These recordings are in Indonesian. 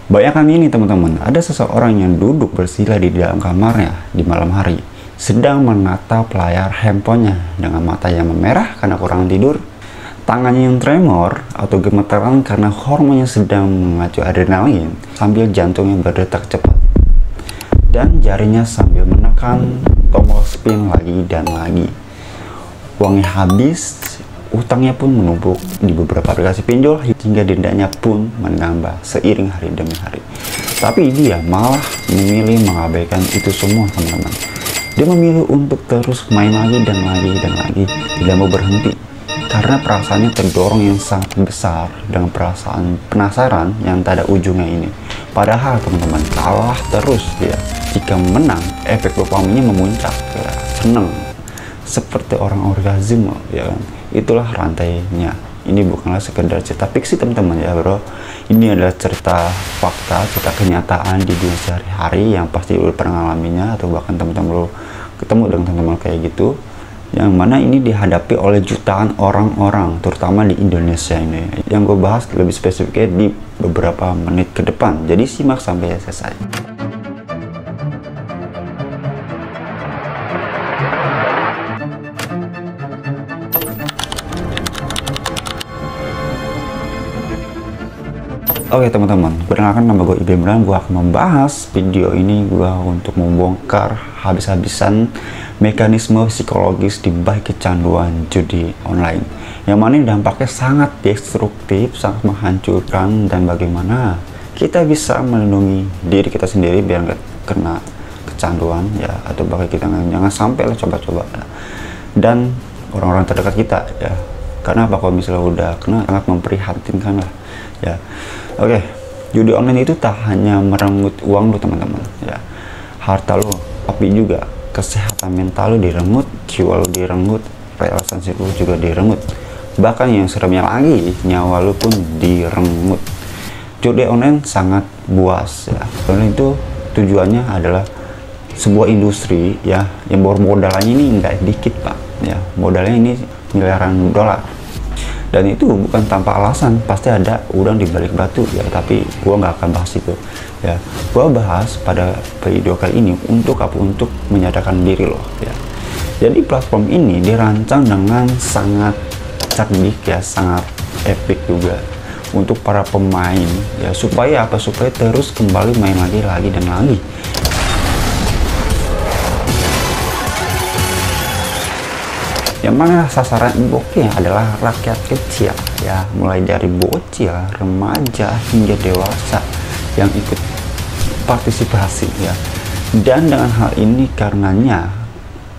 Bayangkan ini teman-teman, ada seseorang yang duduk bersila di dalam kamarnya di malam hari, sedang menatap layar handphonenya dengan mata yang memerah karena kurang tidur, tangannya yang tremor atau gemetaran karena hormonnya sedang mengacu adrenalin, sambil jantungnya berdetak cepat, dan jarinya sambil menekan tombol spin lagi dan lagi. Uangnya habis, utangnya pun menumpuk di beberapa aplikasi pinjol hingga dendanya pun menambah seiring hari demi hari. Tapi dia malah memilih mengabaikan itu semua teman-teman. Dia memilih untuk terus main lagi dan lagi dan lagi, tidak mau berhenti. Karena perasaannya terdorong yang sangat besar dengan perasaan penasaran yang tak ada ujungnya ini. Padahal teman-teman, kalah terus dia. Jika menang, efek dopaminnya memuncak, ya, seneng. Seperti orang orgasme, ya kan? Itulah rantainya. Ini bukanlah sekedar cerita fiksi teman-teman ya bro. Ini adalah cerita fakta, cerita kenyataan di dunia sehari-hari yang pasti udah pernah ngalaminya, atau bahkan teman-teman lo ketemu dengan teman-teman kayak gitu. Yang mana ini dihadapi oleh jutaan orang-orang, terutama di Indonesia ini. Yang gue bahas lebih spesifiknya di beberapa menit ke depan. Jadi simak sampai selesai. Oke teman-teman, perkenalkan nama gue Ibrahim dan gue akan membahas video ini gue untuk membongkar habis-habisan mekanisme psikologis di balik kecanduan judi online, yang mana dampaknya sangat destruktif, sangat menghancurkan, dan bagaimana kita bisa melindungi diri kita sendiri biar nggak kena kecanduan ya, atau bahkan kita jangan sampai lah coba-coba dan orang-orang terdekat kita ya. Karena apa, kalau misalnya udah kena sangat memprihatinkan lah ya. Oke, judi online itu tak hanya merenggut uang lo teman-teman ya, harta lo, tapi juga kesehatan mental lo direnggut, jiwa lo direnggut, relationship lo juga direnggut, bahkan yang seremnya lagi, nyawa lo pun direnggut. Judi online sangat buas ya. Online itu tujuannya adalah sebuah industri ya, yang modalnya ini nggak dikit pak ya, modalnya ini miliaran dolar. Dan itu bukan tanpa alasan, pasti ada udang di balik batu ya, tapi gua nggak akan bahas itu ya. Gua bahas pada video kali ini untuk apa? Untuk menyadarkan diri lo ya. Jadi platform ini dirancang dengan sangat cerdik ya, sangat epic juga untuk para pemain ya, supaya apa? Supaya terus kembali main lagi dan lagi. Yang mana sasaran inboxnya adalah rakyat kecil ya, mulai dari bocil, remaja hingga dewasa yang ikut partisipasi ya. Dan dengan hal ini karenanya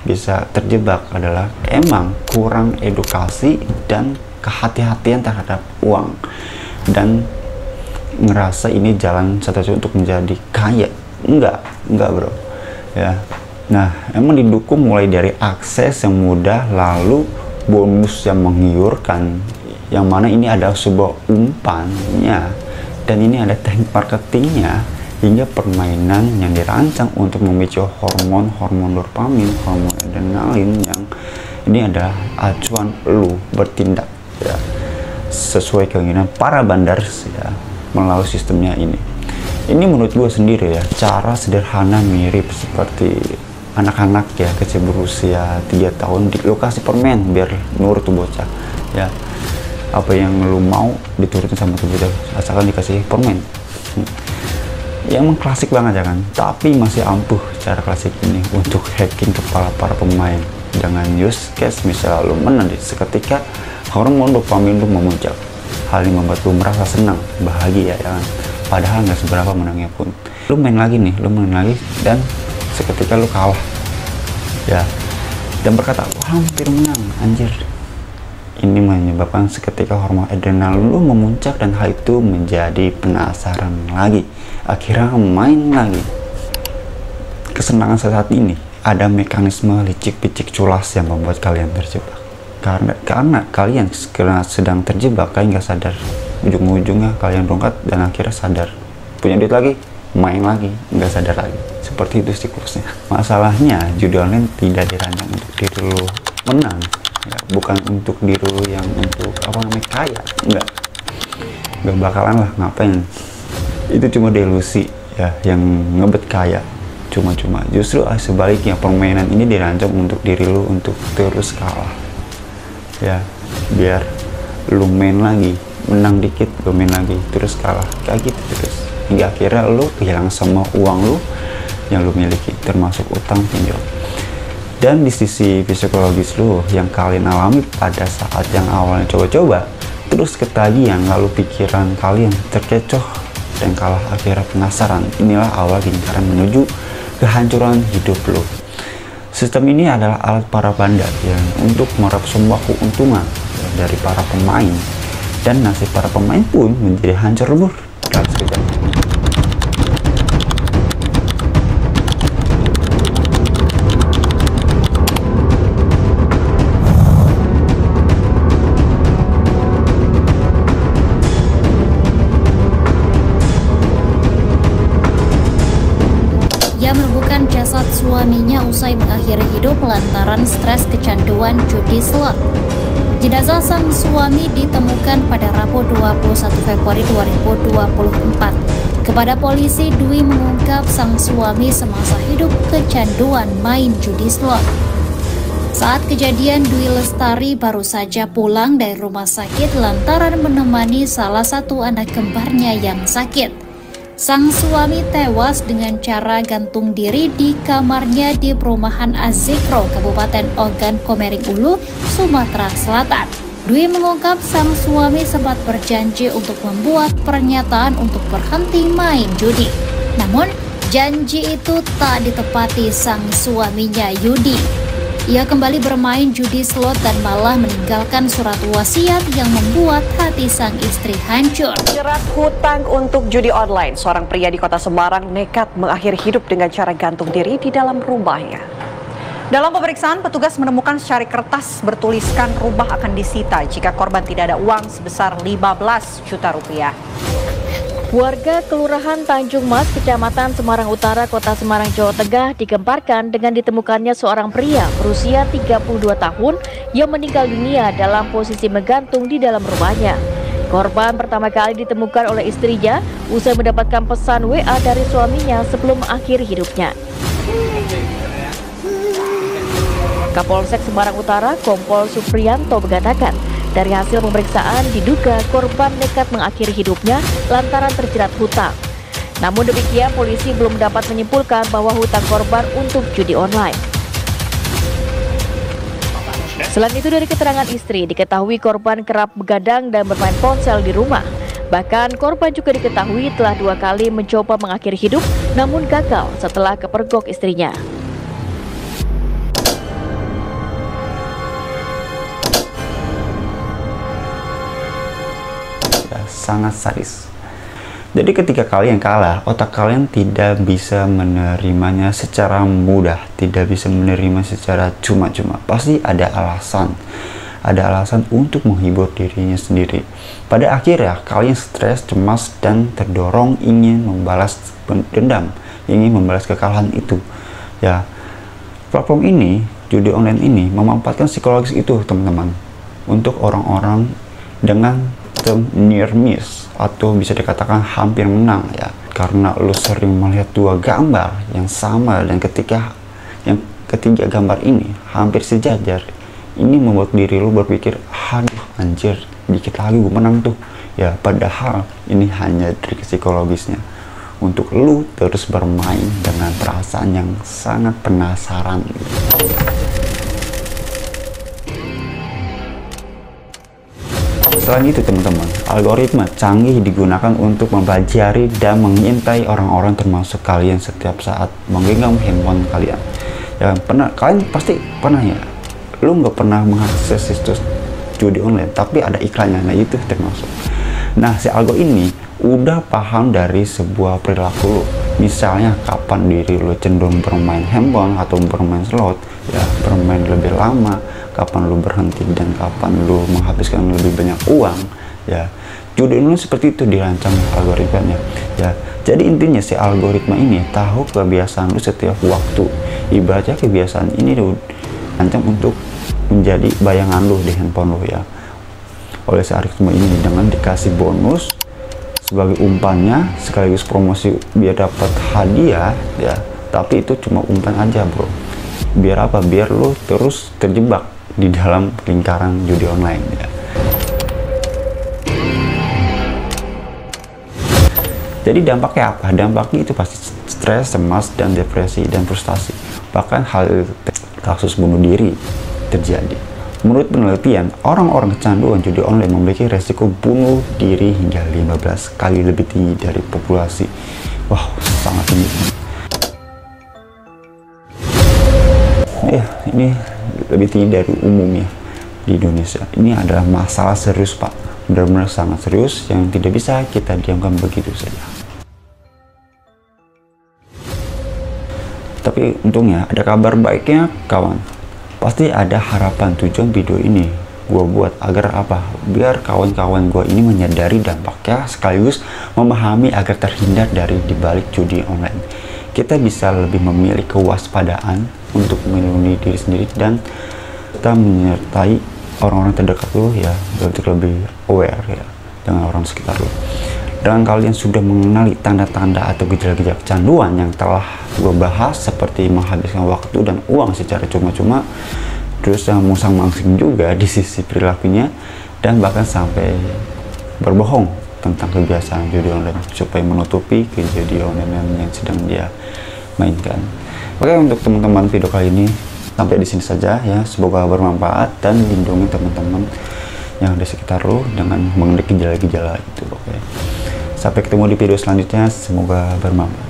bisa terjebak adalah emang kurang edukasi dan kehati-hatian terhadap uang, dan ngerasa ini jalan satu-satunya untuk menjadi kaya. Enggak bro ya. Nah, emang didukung mulai dari akses yang mudah, lalu bonus yang menggiurkan, yang mana ini adalah sebuah umpannya, dan ini ada teknik marketingnya, hingga permainan yang dirancang untuk memicu hormon dopamin, hormon adrenalin, yang ini adalah acuan lu bertindak ya, sesuai keinginan para bandars ya, melalui sistemnya ini. Ini menurut gue sendiri ya, cara sederhana mirip seperti anak-anak ya kecil berusia 3 tahun di lokasi permen biar nurut tuh bocah ya, apa yang lu mau diturutin sama tuh bocah asalkan dikasih permen. Yang klasik banget ya kan, tapi masih ampuh cara klasik ini untuk hacking kepala para pemain dengan use case misalnya lu menang seketika hormon dopamin lu memuncak. Hal ini membuat lu merasa senang, bahagia ya kan, padahal nggak seberapa menangnya pun. Lu main lagi dan seketika lu kalah ya, dan berkata wah hampir menang anjir. Ini menyebabkan seketika hormon adrenal lu memuncak, dan hal itu menjadi penasaran lagi, akhirnya main lagi. Kesenangan saat ini ada mekanisme licik-picik culas yang membuat kalian terjebak. Karena kalian sedang terjebak, kalian nggak sadar, ujung-ujungnya kalian berangkat dan akhirnya sadar, punya duit lagi, main lagi, nggak sadar lagi. Seperti itu siklusnya. Masalahnya judi online tidak dirancang untuk diri lo menang ya, bukan untuk diri lo yang untuk apa namanya kaya, nggak bakalan lah, ngapain itu cuma delusi ya, yang ngebet kaya cuma-cuma. Justru sebaliknya, permainan ini dirancang untuk diri lu untuk terus kalah ya, biar lu main lagi, menang dikit lu main lagi, terus kalah kayak gitu terus, hingga akhirnya lu kehilangan semua uang lu yang lu miliki, termasuk utang pinjam. Dan di sisi psikologis lu yang kalian alami pada saat yang awalnya coba-coba, terus ketagihan, lalu pikiran kalian terkecoh dan kalah, akhirnya penasaran. Inilah awal lingkaran menuju kehancuran hidup lo. Sistem ini adalah alat para bandar yang untuk meraup semua keuntungan ya, dari para pemain, dan nasib para pemain pun menjadi hancur lebur dalam sekejap. Menemukan jasad suaminya usai mengakhiri hidup lantaran stres kecanduan judi slot. Jenazah sang suami ditemukan pada Rabu 21 Februari 2024. Kepada polisi, Dwi mengungkap sang suami semasa hidup kecanduan main judi slot. Saat kejadian, Dwi Lestari baru saja pulang dari rumah sakit lantaran menemani salah satu anak kembarnya yang sakit. Sang suami tewas dengan cara gantung diri di kamarnya di perumahan Azikro, Kabupaten Ogan Komering Ulu, Sumatera Selatan. Dwi mengungkap sang suami sempat berjanji untuk membuat pernyataan untuk berhenti main judi. Namun, janji itu tak ditepati sang suaminya Yudi. Ia kembali bermain judi slot dan malah meninggalkan surat wasiat yang membuat hati sang istri hancur. Jerat hutang untuk judi online, seorang pria di kota Semarang nekat mengakhiri hidup dengan cara gantung diri di dalam rumahnya. Dalam pemeriksaan, petugas menemukan secari kertas bertuliskan rumah akan disita jika korban tidak ada uang sebesar 15 juta rupiah. Warga Kelurahan Tanjung Mas, Kecamatan Semarang Utara, Kota Semarang, Jawa Tengah digemparkan dengan ditemukannya seorang pria berusia 32 tahun yang meninggal dunia dalam posisi menggantung di dalam rumahnya. Korban pertama kali ditemukan oleh istrinya usai mendapatkan pesan WA dari suaminya sebelum akhir hidupnya. Kapolsek Semarang Utara, Kompol Supriyanto mengatakan, dari hasil pemeriksaan diduga korban nekat mengakhiri hidupnya lantaran terjerat hutang. Namun demikian, polisi belum dapat menyimpulkan bahwa hutang korban untuk judi online. Selain itu, dari keterangan istri, diketahui korban kerap begadang dan bermain ponsel di rumah. Bahkan korban juga diketahui telah 2 kali mencoba mengakhiri hidup, namun gagal setelah kepergok istrinya. Sangat sadis. Jadi ketika kalian kalah, otak kalian tidak bisa menerimanya secara mudah, tidak bisa menerima secara cuma-cuma. Pasti ada alasan untuk menghibur dirinya sendiri. Pada akhirnya kalian stres, cemas, dan terdorong ingin membalas dendam, ingin membalas kekalahan itu. Ya, platform ini, judi online ini memanfaatkan psikologis itu, teman-teman, untuk orang-orang dengan near miss atau bisa dikatakan hampir menang ya, karena lu sering melihat 2 gambar yang sama dan ketika yang ketiga gambar ini hampir sejajar, ini membuat diri lu berpikir, aduh anjir, dikit lagi gue menang tuh ya, padahal ini hanya trik psikologisnya untuk lu terus bermain dengan perasaan yang sangat penasaran. Selain itu, teman-teman, algoritma canggih digunakan untuk mempelajari dan mengintai orang-orang termasuk kalian setiap saat menggenggam handphone kalian. Ya, kalian pasti pernah ya, lu nggak pernah mengakses situs judi online tapi ada iklannya, nah itu termasuk. Nah, si algo ini udah paham dari sebuah perilaku lu. Misalnya kapan diri lu cenderung bermain handphone atau bermain slot, ya bermain lebih lama, kapan lu berhenti dan kapan lu menghabiskan lebih banyak uang. Ya, judi online seperti itu dirancang algoritmanya. Ya, jadi intinya si algoritma ini tahu kebiasaan lu setiap waktu. Ibaratnya kebiasaan ini dirancang untuk menjadi bayangan lu di handphone lu ya. Oleh si algoritma ini dengan dikasih bonus sebagai umpannya sekaligus promosi biar dapat hadiah ya, tapi itu cuma umpan aja bro. Biar apa? Biar lo terus terjebak di dalam lingkaran judi online ya. Jadi dampaknya apa? Dampaknya itu pasti stres, cemas, dan depresi, dan frustasi. Bahkan hal kasus bunuh diri terjadi. Menurut penelitian, orang-orang kecanduan judi online memiliki resiko bunuh diri hingga 15 kali lebih tinggi dari populasi. Wow, sangat tinggi. Ya, ini lebih tinggi dari umumnya di Indonesia. Ini adalah masalah serius, Pak. Benar-benar sangat serius yang tidak bisa kita diamkan begitu saja. Tapi untungnya ada kabar baiknya kawan. Pasti ada harapan. Tujuan video ini gue buat agar apa? Biar kawan-kawan gue ini menyadari dampaknya sekaligus memahami agar terhindar dari dibalik judi online. Kita bisa lebih memilih kewaspadaan untuk melindungi diri sendiri dan kita menyertai orang-orang terdekat lo ya, untuk lebih aware ya dengan orang sekitar lo. Dan kalian sudah mengenali tanda-tanda atau gejala-gejala kecanduan yang telah gue bahas, seperti menghabiskan waktu dan uang secara cuma-cuma, terus musang-mangsing juga di sisi perilakunya, dan bahkan sampai berbohong tentang kebiasaan judi online supaya menutupi kejadian online yang sedang dia mainkan. Oke, untuk teman-teman video kali ini sampai di sini saja ya. Semoga bermanfaat dan lindungi teman-teman yang di sekitar lo dengan mengenai gejala-gejala itu. Oke. Sampai ketemu di video selanjutnya. Semoga bermanfaat.